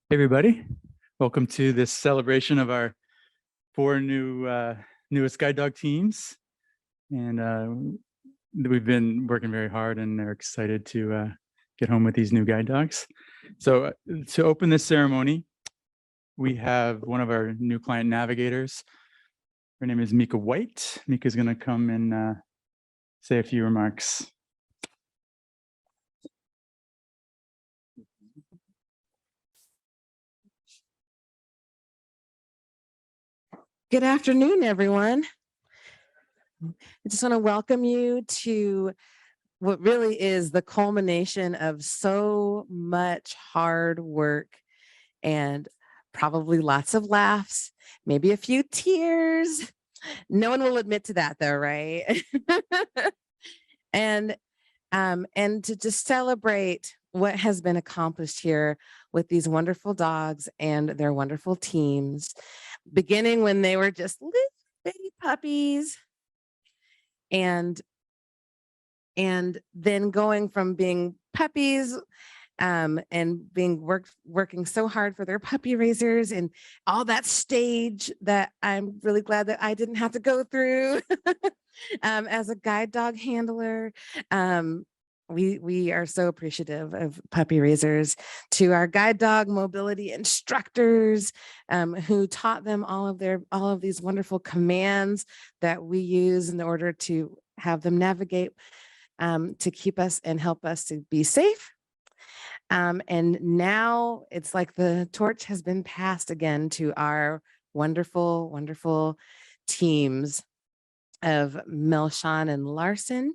Hey everybody, welcome to this celebration of our four newest guide dog teams. And we've been working very hard and are excited to get home with these new guide dogs. So to open this ceremony, we have one of our new client navigators. Her name is Mika White. Mika is going to come and say a few remarks. Good afternoon, everyone. I just want to welcome you to what really is the culmination of so much hard work and probably lots of laughs, maybe a few tears. No one will admit to that though, right? and and to just celebrate what has been accomplished here with these wonderful dogs and their wonderful teams, beginning when they were just little baby puppies and then going from being puppies and being working so hard for their puppy raisers and all that stage that I'm really glad that I didn't have to go through as a guide dog handler. We are so appreciative of puppy raisers, to our guide dog mobility instructors who taught them all of these wonderful commands that we use in order to have them navigate, to keep us and help us to be safe. And now it's like the torch has been passed again to our wonderful, wonderful teams of Melshawn and Larson,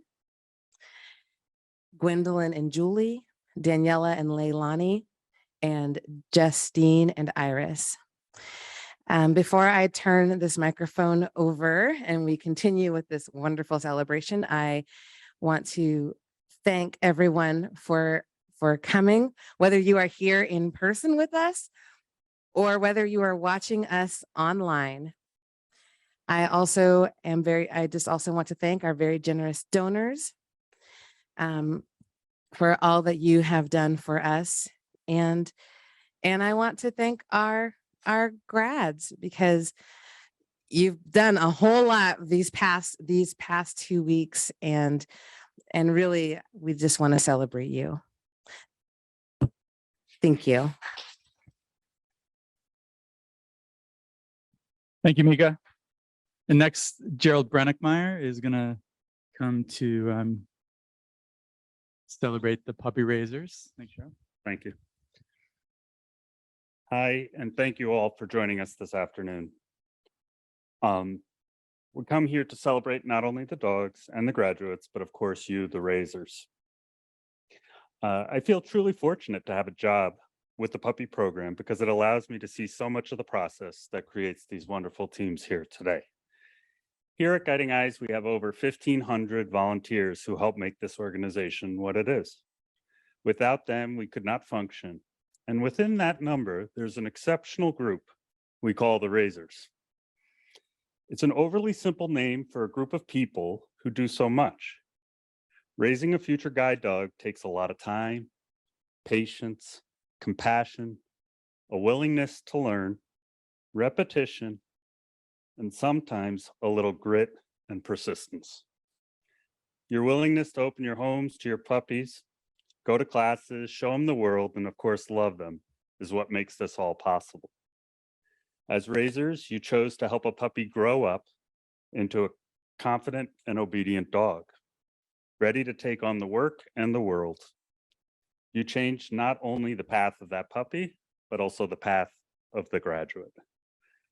Gwendolyn and Julie, Daniela and Leilani, and Justine and Iris. Before I turn this microphone over and we continue with this wonderful celebration, I want to thank everyone for coming, whether you are here in person with us or whether you are watching us online. I just also want to thank our very generous donors for all that you have done for us. And I want to thank our grads, because you've done a whole lot these past 2 weeks, and really we just want to celebrate you. Thank you. Thank you, Mika. And next, Gerald Brennickmeyer is going to come to celebrate the puppy raisers. Thanks, Gerald. Thank you. Hi, and thank you all for joining us this afternoon. We come here to celebrate not only the dogs and the graduates, but of course you, the raisers. I feel truly fortunate to have a job with the puppy program because it allows me to see so much of the process that creates these wonderful teams here today. Here at Guiding Eyes, we have over 1,500 volunteers who help make this organization what it is. Without them, we could not function. And within that number, there's an exceptional group we call the Raisers. It's an overly simple name for a group of people who do so much. Raising a future guide dog takes a lot of time, patience, compassion, a willingness to learn, repetition, and sometimes a little grit and persistence. Your willingness to open your homes to your puppies, go to classes, show them the world, and of course, love them is what makes this all possible. As raisers, you chose to help a puppy grow up into a confident and obedient dog, ready to take on the work and the world. You changed not only the path of that puppy, but also the path of the graduate.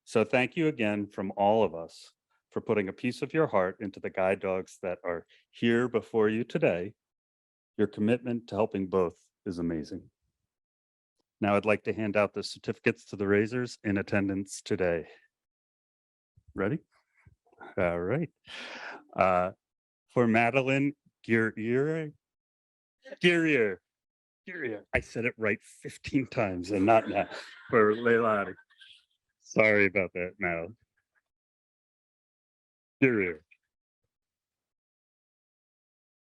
So thank you again from all of us for putting a piece of your heart into the guide dogs that are here before you today. Your commitment to helping both is amazing. Now I'd like to hand out the certificates to the raisers in attendance today. Ready? All right. For Madeline Guerrier. I said it right 15 times and not now. For Leilani. Sorry about that, Madeline. Guerrier.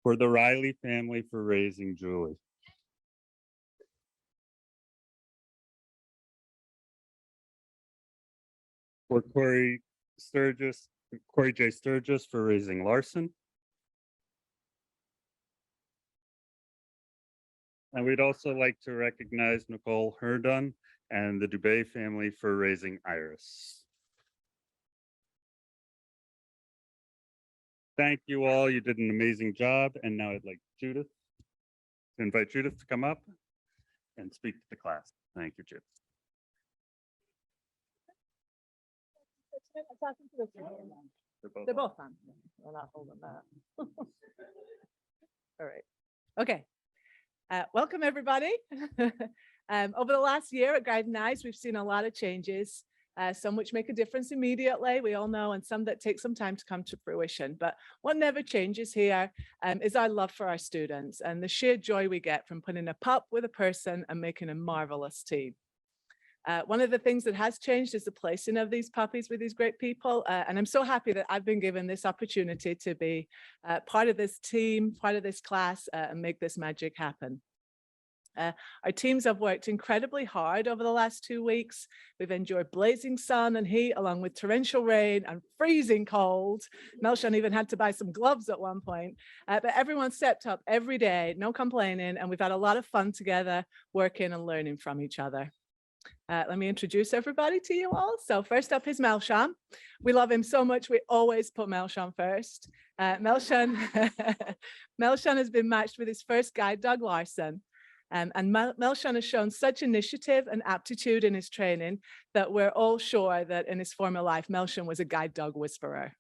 For the Riley family for raising Julie. for Corey J. Sturgis for raising Larson. And we'd also like to recognize Nicole Herdun and the Dubé family for raising Iris. Thank you all. You did an amazing job. And now I'd like to invite Judith to come up and speak to the class. Thank you, Judith. They're both on. We're not holding that. All right. Okay. Welcome, everybody. Over the last year at Guiding Eyes, we've seen a lot of changes, some which make a difference immediately, we all know, and some that take some time to come to fruition. But what never changes here is our love for our students and the sheer joy we get from putting a pup with a person and making a marvelous team. One of the things that has changed is the placing of these puppies with these great people. And I'm so happy that I've been given this opportunity to be part of this team, part of this class, and make this magic happen. Our teams have worked incredibly hard over the last 2 weeks. We've enjoyed blazing sun and heat along with torrential rain and freezing cold. Melshan even had to buy some gloves at one point, but everyone stepped up every day, no complaining, and we've had a lot of fun together, working and learning from each other. Let me introduce everybody to you all. So first up is Melshan. We love him so much, we always put Melshan first. Melshan has been matched with his first guide dog, Larson. And Melshan has shown such initiative and aptitude in his training that we're all sure that in his former life, Melshan was a guide dog whisperer.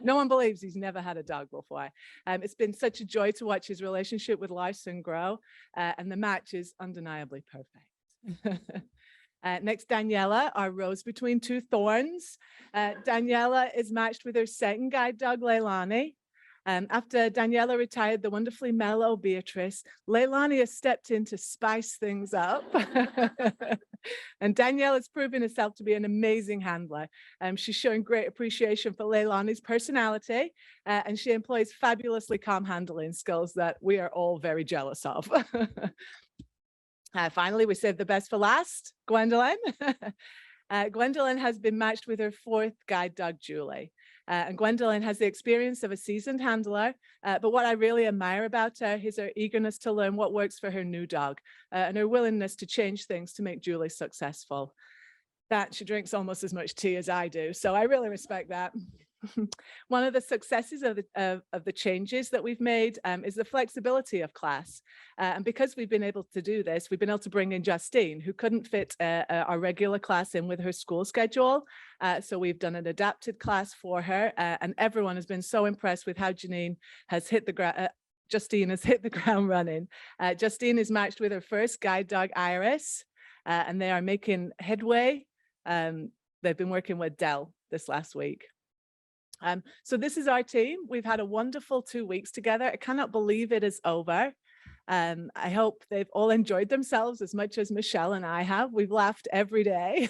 No one believes he's never had a dog before. It's been such a joy to watch his relationship with Larson grow, and the match is undeniably perfect. Next, Daniela, our rose between two thorns. Daniela is matched with her second guide dog, Leilani. After Daniela retired the wonderfully mellow Beatrice, Leilani has stepped in to spice things up. And Daniela has proven herself to be an amazing handler. She's showing great appreciation for Leilani's personality, and she employs fabulously calm handling skills that we are all very jealous of. Finally, we saved the best for last, Gwendolyn. Gwendolyn has been matched with her fourth guide dog, Julie. And Gwendolyn has the experience of a seasoned handler, but what I really admire about her is her eagerness to learn what works for her new dog, and her willingness to change things to make Julie successful. That she drinks almost as much tea as I do, so I really respect that. One of the successes of the changes that we've made is the flexibility of class. And because we've been able to do this, we've been able to bring in Justine, who couldn't fit our regular class in with her school schedule. So we've done an adapted class for her, and everyone has been so impressed with how Justine has hit the ground running. Justine is matched with her first guide dog, Iris, and they are making headway. They've been working with Dell this last week. So this is our team. We've had a wonderful 2 weeks together. I cannot believe it is over. I hope they've all enjoyed themselves as much as Michelle and I have. We've laughed every day.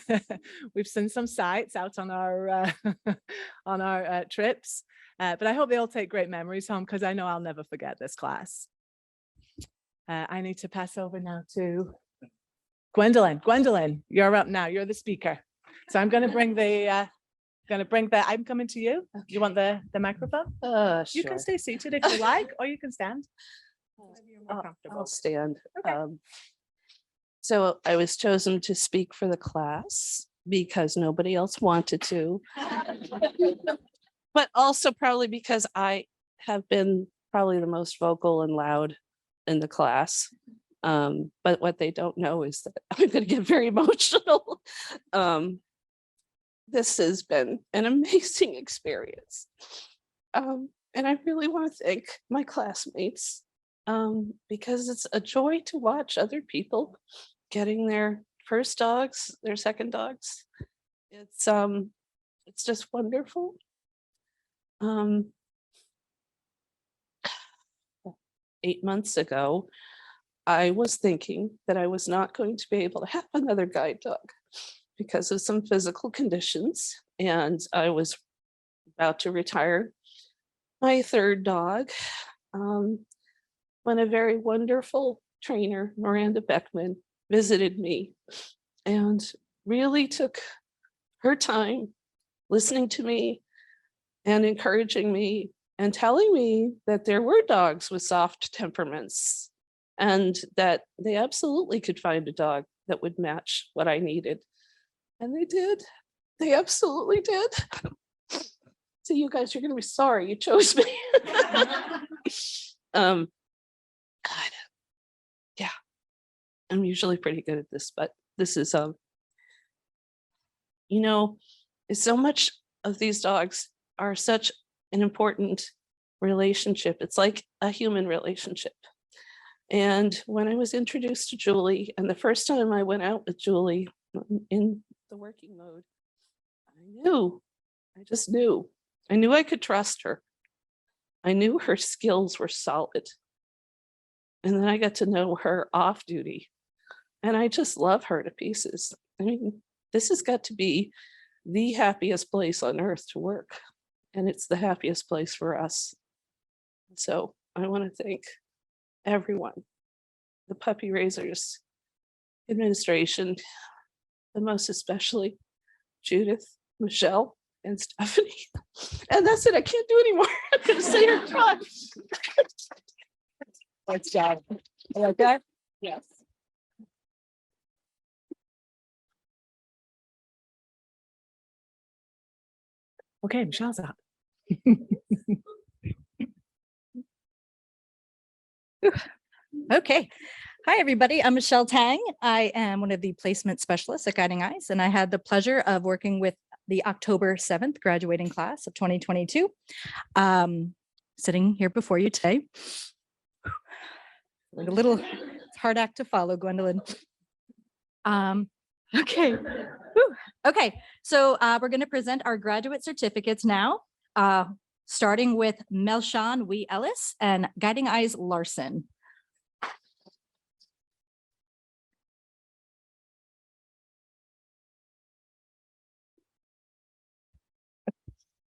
We've seen some sights out on our trips, but I hope they all take great memories home, because I know I'll never forget this class. I need to pass over now to Gwendolyn. Gwendolyn, you're up now. You're the speaker. So I'm going to bring the I'm coming to you. You want the microphone? You can stay seated if you like, or you can stand. I'll stand. Okay. So I was chosen to speak for the class because nobody else wanted to, but also probably because I have been probably the most vocal and loud in the class. But what they don't know is that I'm going to get very emotional. This has been an amazing experience. And I really want to thank my classmates, because it's a joy to watch other people getting their first dogs, their second dogs. It's just wonderful. 8 months ago, I was thinking that I was not going to be able to have another guide dog because of some physical conditions, and I was about to retire my third dog, when a very wonderful trainer, Miranda Beckman, visited me and really took her time listening to me and encouraging me and telling me that there were dogs with soft temperaments and that they absolutely could find a dog that would match what I needed. And they did. They absolutely did. So you guys are going to be sorry you chose me. God, yeah, I'm usually pretty good at this, but this is you know, so much of these dogs are such an important relationship. It's like a human relationship. And when I was introduced to Julie, and the first time I went out with Julie in the working mode, I just knew. I knew I could trust her. I knew her skills were solid. And then I got to know her off duty. And I just love her to pieces. I mean, this has got to be the happiest place on earth to work. And it's the happiest place for us. So I want to thank everyone, the Puppy Raisers administration, the most especially Judith, Michelle, and Stephanie. And that's it. I can't do anymore. I'm going to say her cry. Thanks, John. You okay? Yes. Okay, Michelle's up. Okay. Hi, everybody. I'm Michelle Tang. I am one of the placement specialists at Guiding Eyes, and I had the pleasure of working with the October 7th graduating class of 2022. Sitting here before you today. Like a little hard act to follow, Gwendolyn. Okay. Whew. Okay, so we're going to present our graduate certificates now, starting with Melshawn Wee Ellis and Guiding Eyes Larson.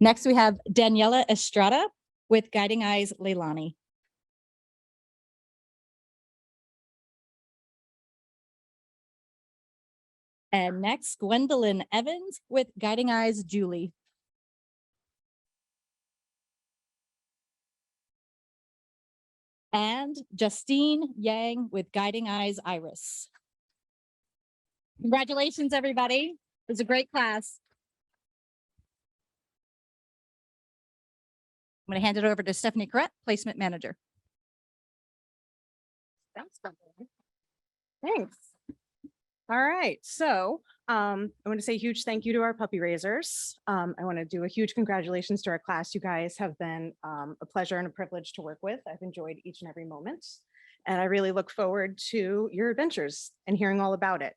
Next, we have Daniela Estrada with Guiding Eyes Leilani. And next, Gwendolyn Evans with Guiding Eyes Julie. And Justine Yang with Guiding Eyes Iris. Congratulations, everybody. It was a great class. I'm going to hand it over to Stephanie Corrett, Placement Manager. Thanks. All right, so I want to say a huge thank you to our puppy raisers. I want to do a huge congratulations to our class. You guys have been a pleasure and a privilege to work with. I've enjoyed each and every moment, and I really look forward to your adventures and hearing all about it.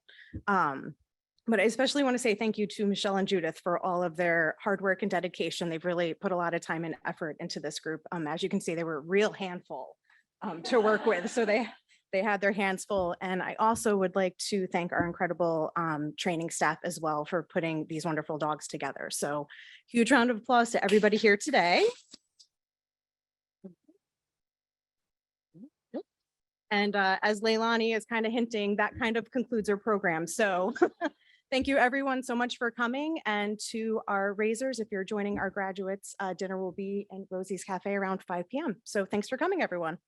But I especially want to say thank you to Michelle and Judith for all of their hard work and dedication. They've really put a lot of time and effort into this group. As you can see, they were a real handful to work with. So they had their hands full. And I also would like to thank our incredible training staff as well for putting these wonderful dogs together. So huge round of applause to everybody here today. And as Leilani is kind of hinting, that kind of concludes our program. So thank you everyone so much for coming. And to our raisers, if you're joining our graduates, dinner will be in Rosie's Cafe around 5 p.m. So thanks for coming, everyone.